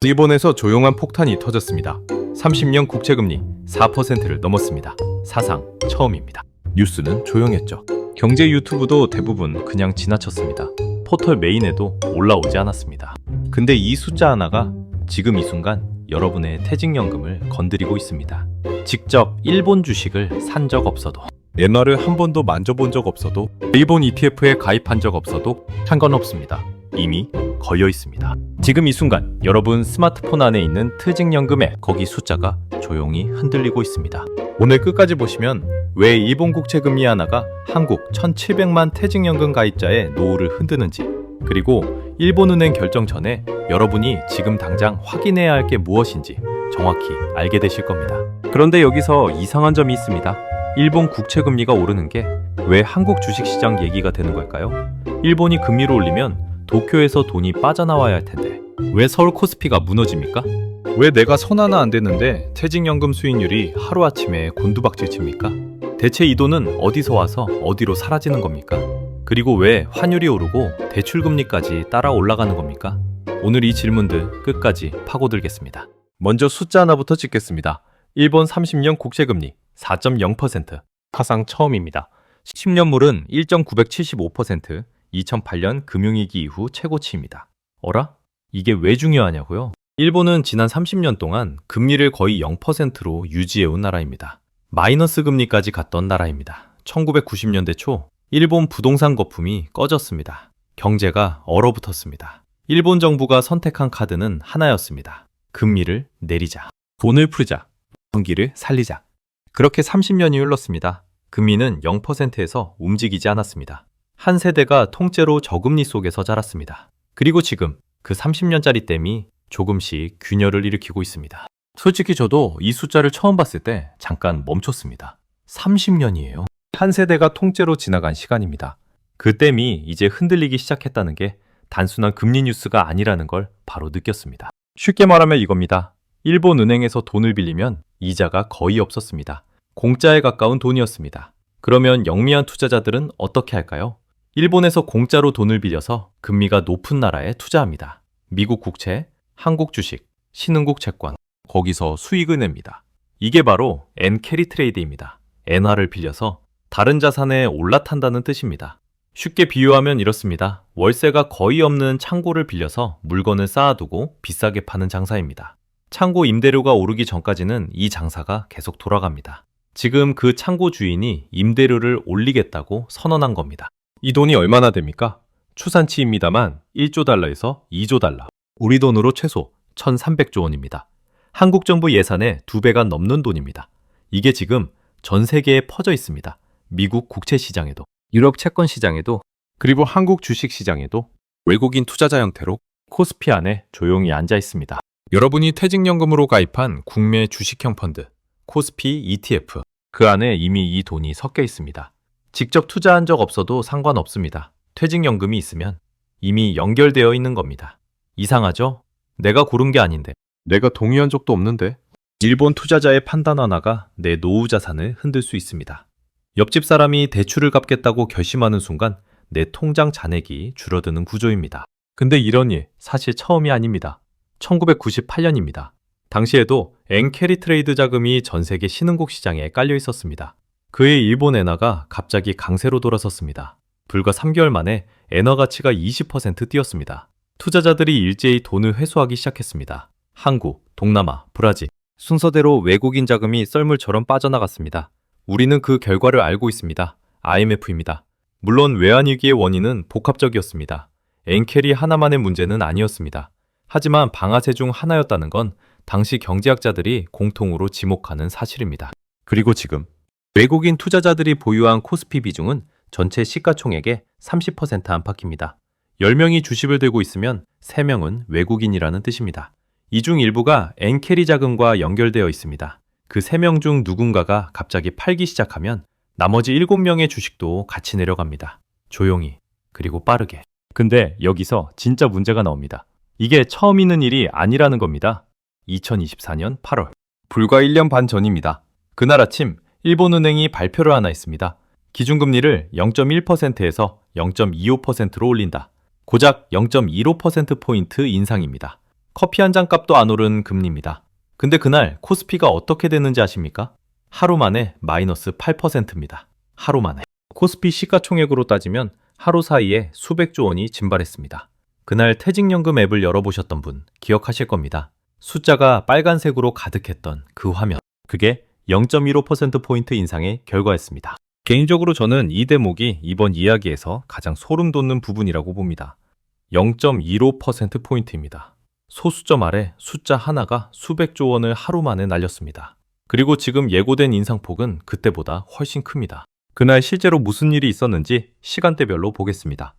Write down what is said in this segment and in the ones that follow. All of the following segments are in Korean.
일본에서 조용한 폭탄이 터졌습니다. 30년 국채금리 4%를 넘었습니다. 사상 처음입니다. 뉴스는 조용했죠. 경제 유튜브도 대부분 그냥 지나쳤습니다. 포털 메인에도 올라오지 않았습니다. 근데 이 숫자 하나가 지금 이 순간 여러분의 퇴직연금을 건드리고 있습니다. 직접 일본 주식을 산 적 없어도, 엔화를 한 번도 만져본 적 없어도, 일본 ETF에 가입한 적 없어도 상관없습니다. 이미 걸려 있습니다. 지금 이 순간 여러분 스마트폰 안에 있는 퇴직연금에 거기 숫자가 조용히 흔들리고 있습니다. 오늘 끝까지 보시면 왜 일본 국채 금리 하나가 한국 1,700만 퇴직연금 가입자의 노후를 흔드는지, 그리고 일본은행 결정 전에 여러분이 지금 당장 확인해야 할 게 무엇인지 정확히 알게 되실 겁니다. 그런데 여기서 이상한 점이 있습니다. 일본 국채 금리가 오르는 게 왜 한국 주식시장 얘기가 되는 걸까요? 일본이 금리를 올리면 도쿄에서 돈이 빠져나와야 할 텐데 왜 서울 코스피가 무너집니까? 왜 내가 선 하나 안 됐는데 퇴직연금 수익률이 하루아침에 곤두박질 칩니까? 대체 이 돈은 어디서 와서 어디로 사라지는 겁니까? 그리고 왜 환율이 오르고 대출금리까지 따라 올라가는 겁니까? 오늘 이 질문들 끝까지 파고들겠습니다. 먼저 숫자 하나부터 찍겠습니다. 일본 30년 국채금리 4.0%, 사상 처음입니다. 10년물은 1.975%, 2008년 금융위기 이후 최고치입니다. 어라? 이게 왜 중요하냐고요? 일본은 지난 30년 동안 금리를 거의 0%로 유지해온 나라입니다. 마이너스 금리까지 갔던 나라입니다. 1990년대 초 일본 부동산 거품이 꺼졌습니다. 경제가 얼어붙었습니다. 일본 정부가 선택한 카드는 하나였습니다. 금리를 내리자. 돈을 풀자. 경기를 살리자. 그렇게 30년이 흘렀습니다. 금리는 0%에서 움직이지 않았습니다. 한 세대가 통째로 저금리 속에서 자랐습니다. 그리고 지금 그 30년짜리 댐이 조금씩 균열을 일으키고 있습니다. 솔직히 저도 이 숫자를 처음 봤을 때 잠깐 멈췄습니다. 30년이에요. 한 세대가 통째로 지나간 시간입니다. 그 댐이 이제 흔들리기 시작했다는 게 단순한 금리 뉴스가 아니라는 걸 바로 느꼈습니다. 쉽게 말하면 이겁니다. 일본 은행에서 돈을 빌리면 이자가 거의 없었습니다. 공짜에 가까운 돈이었습니다. 그러면 영미한 투자자들은 어떻게 할까요? 일본에서 공짜로 돈을 빌려서 금리가 높은 나라에 투자합니다. 미국 국채, 한국 주식, 신흥국 채권, 거기서 수익을 냅니다. 이게 바로 엔캐리 트레이드입니다. 엔화를 빌려서 다른 자산에 올라탄다는 뜻입니다. 쉽게 비유하면 이렇습니다. 월세가 거의 없는 창고를 빌려서 물건을 쌓아두고 비싸게 파는 장사입니다. 창고 임대료가 오르기 전까지는 이 장사가 계속 돌아갑니다. 지금 그 창고 주인이 임대료를 올리겠다고 선언한 겁니다. 이 돈이 얼마나 됩니까? 추산치입니다만 1조 달러에서 2조 달러. 우리 돈으로 최소 1,300조 원입니다. 한국 정부 예산의 2배가 넘는 돈입니다. 이게 지금 전 세계에 퍼져 있습니다. 미국 국채 시장에도, 유럽 채권 시장에도, 그리고 한국 주식 시장에도 외국인 투자자 형태로 코스피 안에 조용히 앉아 있습니다. 여러분이 퇴직연금으로 가입한 국내 주식형 펀드, 코스피 ETF, 그 안에 이미 이 돈이 섞여 있습니다. 직접 투자한 적 없어도 상관없습니다. 퇴직연금이 있으면 이미 연결되어 있는 겁니다. 이상하죠? 내가 고른 게 아닌데. 내가 동의한 적도 없는데. 일본 투자자의 판단 하나가 내 노후 자산을 흔들 수 있습니다. 옆집 사람이 대출을 갚겠다고 결심하는 순간 내 통장 잔액이 줄어드는 구조입니다. 근데 이런 일 사실 처음이 아닙니다. 1998년입니다. 당시에도 엔캐리 트레이드 자금이 전 세계 신흥국 시장에 깔려 있었습니다. 그해 일본 엔화가 갑자기 강세로 돌아섰습니다. 불과 3개월 만에 엔화 가치가 20% 뛰었습니다. 투자자들이 일제히 돈을 회수하기 시작했습니다. 한국, 동남아, 브라질, 순서대로 외국인 자금이 썰물처럼 빠져나갔습니다. 우리는 그 결과를 알고 있습니다. IMF입니다. 물론 외환위기의 원인은 복합적이었습니다. 엔캐리 하나만의 문제는 아니었습니다. 하지만 방아쇠 중 하나였다는 건 당시 경제학자들이 공통으로 지목하는 사실입니다. 그리고 지금 외국인 투자자들이 보유한 코스피 비중은 전체 시가총액의 30% 안팎입니다. 10명이 주식을 들고 있으면 3명은 외국인이라는 뜻입니다. 이 중 일부가 엔캐리 자금과 연결되어 있습니다. 그 3명 중 누군가가 갑자기 팔기 시작하면 나머지 7명의 주식도 같이 내려갑니다. 조용히, 그리고 빠르게. 근데 여기서 진짜 문제가 나옵니다. 이게 처음 있는 일이 아니라는 겁니다. 2024년 8월, 불과 1년 반 전입니다. 그날 아침 일본은행이 발표를 하나 했습니다. 기준금리를 0.1%에서 0.25%로 올린다. 고작 0.15%포인트 인상입니다. 커피 한 잔 값도 안 오른 금리입니다. 근데 그날 코스피가 어떻게 됐는지 아십니까? 하루 만에 마이너스 8%입니다. 하루 만에. 코스피 시가총액으로 따지면 하루 사이에 수백조 원이 증발했습니다. 그날 퇴직연금 앱을 열어보셨던 분 기억하실 겁니다. 숫자가 빨간색으로 가득했던 그 화면. 그게 0.15%포인트 인상의 결과였습니다. 개인적으로 저는 이 대목이 이번 이야기에서 가장 소름 돋는 부분이라고 봅니다. 0.15%포인트입니다. 소수점 아래 숫자 하나가 수백조 원을 하루 만에 날렸습니다. 그리고 지금 예고된 인상폭은 그때보다 훨씬 큽니다. 그날 실제로 무슨 일이 있었는지 시간대별로 보겠습니다.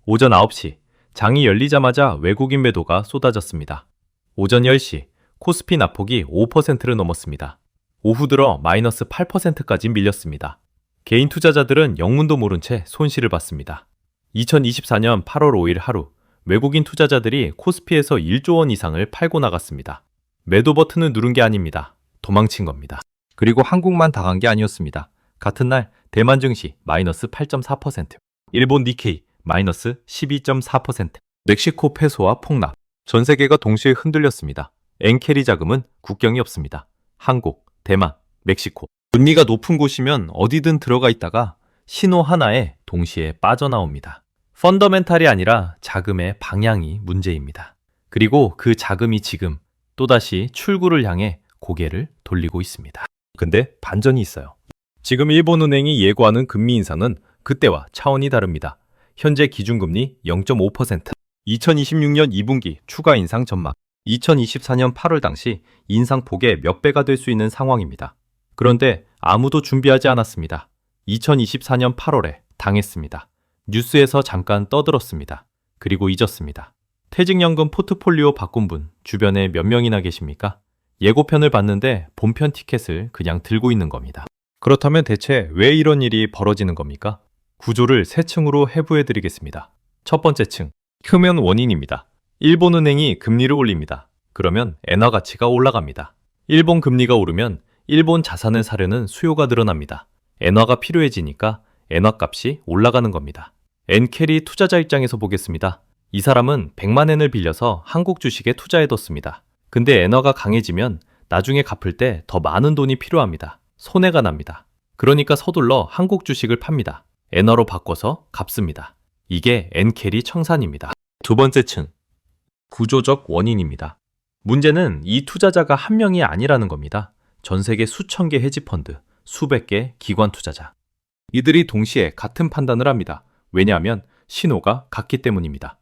오전 9시, 장이 열리자마자 외국인 매도가 쏟아졌습니다. 오전 10시, 코스피 낙폭이 5%를 넘었습니다. 오후 들어 마이너스 8%까지 밀렸습니다. 개인 투자자들은 영문도 모른 채 손실을 봤습니다. 2024년 8월 5일 하루, 외국인 투자자들이 코스피에서 1조 원 이상을 팔고 나갔습니다. 매도 버튼을 누른 게 아닙니다. 도망친 겁니다. 그리고 한국만 당한 게 아니었습니다. 같은 날 대만 증시 마이너스 8.4%, 일본 니케이 마이너스 12.4%, 멕시코 페소와 폭락, 전 세계가 동시에 흔들렸습니다. 엔캐리 자금은 국경이 없습니다. 한국, 대만, 멕시코. 금리가 높은 곳이면 어디든 들어가 있다가 신호 하나에 동시에 빠져나옵니다. 펀더멘탈이 아니라 자금의 방향이 문제입니다. 그리고 그 자금이 지금 또다시 출구를 향해 고개를 돌리고 있습니다. 근데 반전이 있어요. 지금 일본은행이 예고하는 금리 인상은 그때와 차원이 다릅니다. 현재 기준금리 0.5%, 2026년 2분기 추가 인상 전망, 2024년 8월 당시 인상폭의 몇 배가 될 수 있는 상황입니다. 그런데 아무도 준비하지 않았습니다. 2024년 8월에 당했습니다. 뉴스에서 잠깐 떠들었습니다. 그리고 잊었습니다. 퇴직연금 포트폴리오 바꾼 분 주변에 몇 명이나 계십니까? 예고편을 봤는데 본편 티켓을 그냥 들고 있는 겁니다. 그렇다면 대체 왜 이런 일이 벌어지는 겁니까? 구조를 세 층으로 해부해 드리겠습니다. 첫 번째 층, 표면 원인입니다. 일본은행이 금리를 올립니다. 그러면 엔화 가치가 올라갑니다. 일본 금리가 오르면 일본 자산을 사려는 수요가 늘어납니다. 엔화가 필요해지니까 엔화 값이 올라가는 겁니다. 엔캐리 투자자 입장에서 보겠습니다. 이 사람은 100만엔을 빌려서 한국 주식에 투자해뒀습니다. 근데 엔화가 강해지면 나중에 갚을 때 더 많은 돈이 필요합니다. 손해가 납니다. 그러니까 서둘러 한국 주식을 팝니다. 엔화로 바꿔서 갚습니다. 이게 엔캐리 청산입니다. 두 번째 층, 구조적 원인입니다. 문제는 이 투자자가 한 명이 아니라는 겁니다. 전 세계 수천 개 헤지펀드, 수백 개 기관 투자자. 이들이 동시에 같은 판단을 합니다. 왜냐하면 신호가 같기 때문입니다.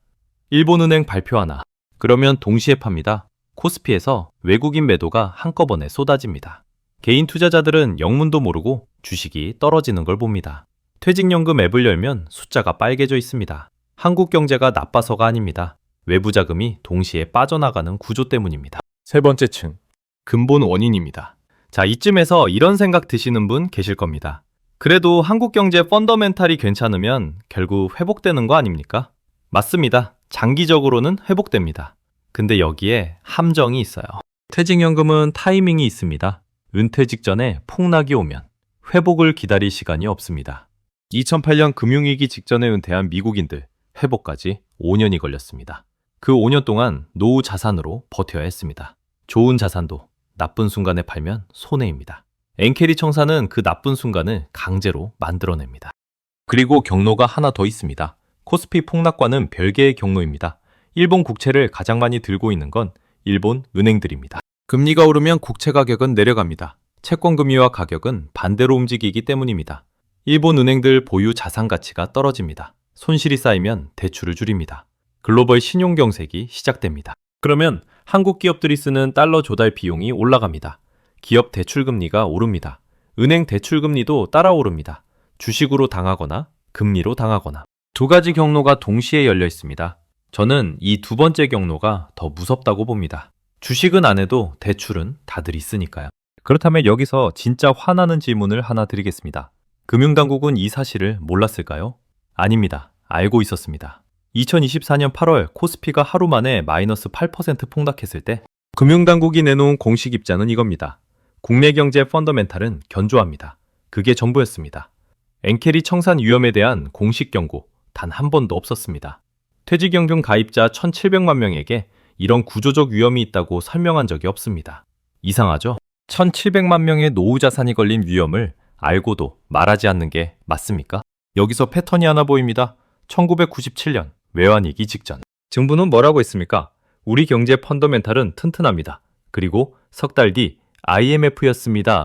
일본은행 발표 하나, 그러면 동시에 팝니다. 코스피에서 외국인 매도가 한꺼번에 쏟아집니다. 개인 투자자들은 영문도 모르고 주식이 떨어지는 걸 봅니다. 퇴직연금 앱을 열면 숫자가 빨개져 있습니다. 한국 경제가 나빠서가 아닙니다. 외부 자금이 동시에 빠져나가는 구조 때문입니다. 세 번째 층, 근본 원인입니다. 자, 이쯤에서 이런 생각 드시는 분 계실 겁니다. 그래도 한국 경제 펀더멘탈이 괜찮으면 결국 회복되는 거 아닙니까? 맞습니다. 장기적으로는 회복됩니다. 근데 여기에 함정이 있어요. 퇴직연금은 타이밍이 있습니다. 은퇴 직전에 폭락이 오면 회복을 기다릴 시간이 없습니다. 2008년 금융위기 직전에 은퇴한 미국인들 회복까지 5년이 걸렸습니다. 그 5년 동안 노후 자산으로 버텨야 했습니다. 좋은 자산도 나쁜 순간에 팔면 손해입니다. 엔캐리 청산은 그 나쁜 순간을 강제로 만들어냅니다. 그리고 경로가 하나 더 있습니다. 코스피 폭락과는 별개의 경로입니다. 일본 국채를 가장 많이 들고 있는 건 일본 은행들입니다. 금리가 오르면 국채 가격은 내려갑니다. 채권 금리와 가격은 반대로 움직이기 때문입니다. 일본 은행들 보유 자산 가치가 떨어집니다. 손실이 쌓이면 대출을 줄입니다. 글로벌 신용 경색이 시작됩니다. 그러면 한국 기업들이 쓰는 달러 조달 비용이 올라갑니다. 기업 대출 금리가 오릅니다. 은행 대출 금리도 따라 오릅니다. 주식으로 당하거나 금리로 당하거나. 두 가지 경로가 동시에 열려 있습니다. 저는 이 두 번째 경로가 더 무섭다고 봅니다. 주식은 안 해도 대출은 다들 있으니까요. 그렇다면 여기서 진짜 화나는 질문을 하나 드리겠습니다. 금융당국은 이 사실을 몰랐을까요? 아닙니다. 알고 있었습니다. 2024년 8월 코스피가 하루 만에 마이너스 8% 폭락했을 때 금융당국이 내놓은 공식 입장은 이겁니다. 국내 경제 펀더멘탈은 견조합니다. 그게 전부였습니다. 엔캐리 청산 위험에 대한 공식 경고 단 한 번도 없었습니다. 퇴직연금 가입자 1,700만 명에게 이런 구조적 위험이 있다고 설명한 적이 없습니다. 이상하죠? 1700만 명의 노후 자산이 걸린 위험을 알고도 말하지 않는 게 맞습니까? 여기서 패턴이 하나 보입니다. 1997년 외환위기 직전. 정부는 뭐라고 했습니까? 우리 경제 펀더멘탈은 튼튼합니다. 그리고 석 달 뒤 IMF였습니다.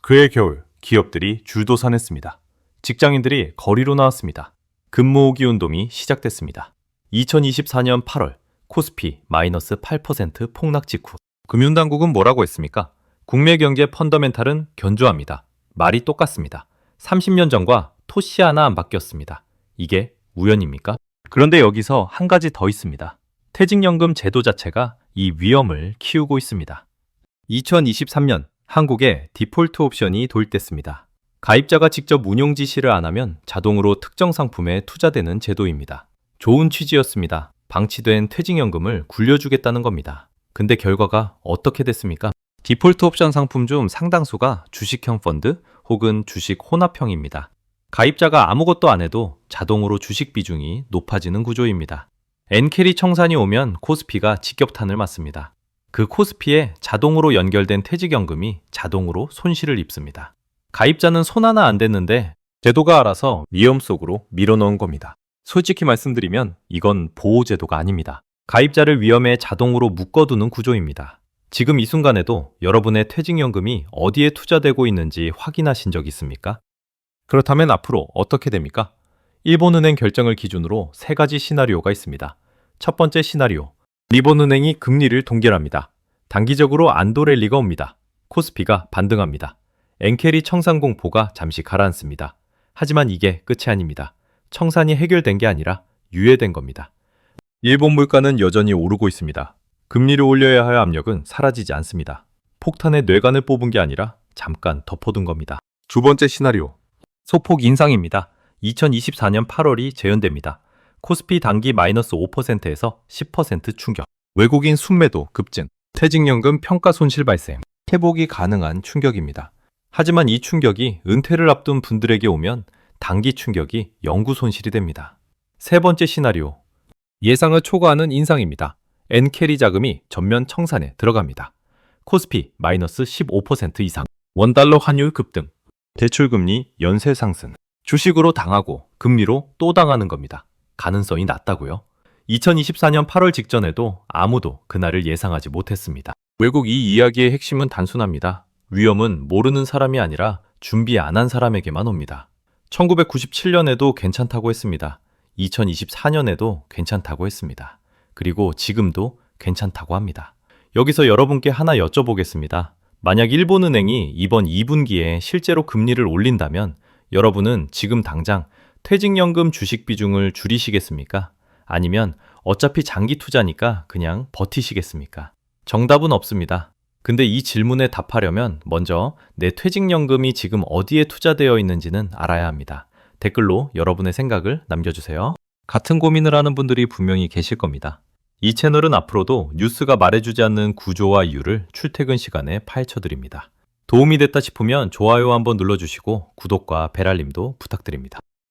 그해 겨울 기업들이 줄도산했습니다. 직장인들이 거리로 나왔습니다. 금모으기 운동이 시작됐습니다. 2024년 8월 코스피 마이너스 8% 폭락 직후 금융당국은 뭐라고 했습니까? 국내 경제 펀더멘탈은 견조합니다. 말이 똑같습니다. 30년 전과 토시 하나 안 바뀌었습니다. 이게 우연입니까? 그런데 여기서 한 가지 더 있습니다. 퇴직연금 제도 자체가 이 위험을 키우고 있습니다. 2023년 한국에 디폴트 옵션이 도입됐습니다. 가입자가 직접 운용 지시를 안 하면 자동으로 특정 상품에 투자되는 제도입니다. 좋은 취지였습니다. 방치된 퇴직연금을 굴려주겠다는 겁니다. 근데 결과가 어떻게 됐습니까? 디폴트 옵션 상품 중 상당수가 주식형 펀드 혹은 주식 혼합형입니다. 가입자가 아무것도 안 해도 자동으로 주식 비중이 높아지는 구조입니다. 엔캐리 청산이 오면 코스피가 직격탄을 맞습니다. 그 코스피에 자동으로 연결된 퇴직연금이 자동으로 손실을 입습니다. 가입자는 손 하나 안 댔는데 제도가 알아서 위험 속으로 밀어넣은 겁니다. 솔직히 말씀드리면 이건 보호제도가 아닙니다. 가입자를 위험에 자동으로 묶어두는 구조입니다. 지금 이 순간에도 여러분의 퇴직연금이 어디에 투자되고 있는지 확인하신 적 있습니까? 그렇다면 앞으로 어떻게 됩니까? 일본은행 결정을 기준으로 3가지 시나리오가 있습니다. 첫 번째 시나리오, 일본은행이 금리를 동결합니다. 단기적으로 안도랠리가 옵니다. 코스피가 반등합니다. 엔캐리 청산 공포가 잠시 가라앉습니다. 하지만 이게 끝이 아닙니다. 청산이 해결된 게 아니라 유예된 겁니다. 일본 물가는 여전히 오르고 있습니다. 금리를 올려야 할 압력은 사라지지 않습니다. 폭탄에 뇌관을 뽑은 게 아니라 잠깐 덮어둔 겁니다. 두 번째 시나리오, 소폭 인상입니다. 2024년 8월이 재현됩니다. 코스피 단기 마이너스 5%에서 10% 충격. 외국인 순매도 급증. 퇴직연금 평가 손실 발생. 회복이 가능한 충격입니다. 하지만 이 충격이 은퇴를 앞둔 분들에게 오면 단기 충격이 영구 손실이 됩니다. 세 번째 시나리오, 예상을 초과하는 인상입니다. 엔캐리 자금이 전면 청산에 들어갑니다. 코스피 마이너스 15% 이상. 원달러 환율 급등. 대출금리 연쇄 상승. 주식으로 당하고 금리로 또 당하는 겁니다. 가능성이 낮다고요? 2024년 8월 직전에도 아무도 그날을 예상하지 못했습니다. 외국 이 이야기의 핵심은 단순합니다. 위험은 모르는 사람이 아니라 준비 안 한 사람에게만 옵니다. 1997년에도 괜찮다고 했습니다. 2024년에도 괜찮다고 했습니다. 그리고 지금도 괜찮다고 합니다. 여기서 여러분께 하나 여쭤보겠습니다. 만약 일본은행이 이번 2분기에 실제로 금리를 올린다면 여러분은 지금 당장 퇴직연금 주식 비중을 줄이시겠습니까? 아니면 어차피 장기 투자니까 그냥 버티시겠습니까? 정답은 없습니다. 근데 이 질문에 답하려면 먼저 내 퇴직연금이 지금 어디에 투자되어 있는지는 알아야 합니다. 댓글로 여러분의 생각을 남겨주세요. 같은 고민을 하는 분들이 분명히 계실 겁니다. 이 채널은 앞으로도 뉴스가 말해주지 않는 구조와 이유를 출퇴근 시간에 파헤쳐드립니다. 도움이 됐다 싶으면 좋아요 한번 눌러주시고 구독과 벨알림도 부탁드립니다.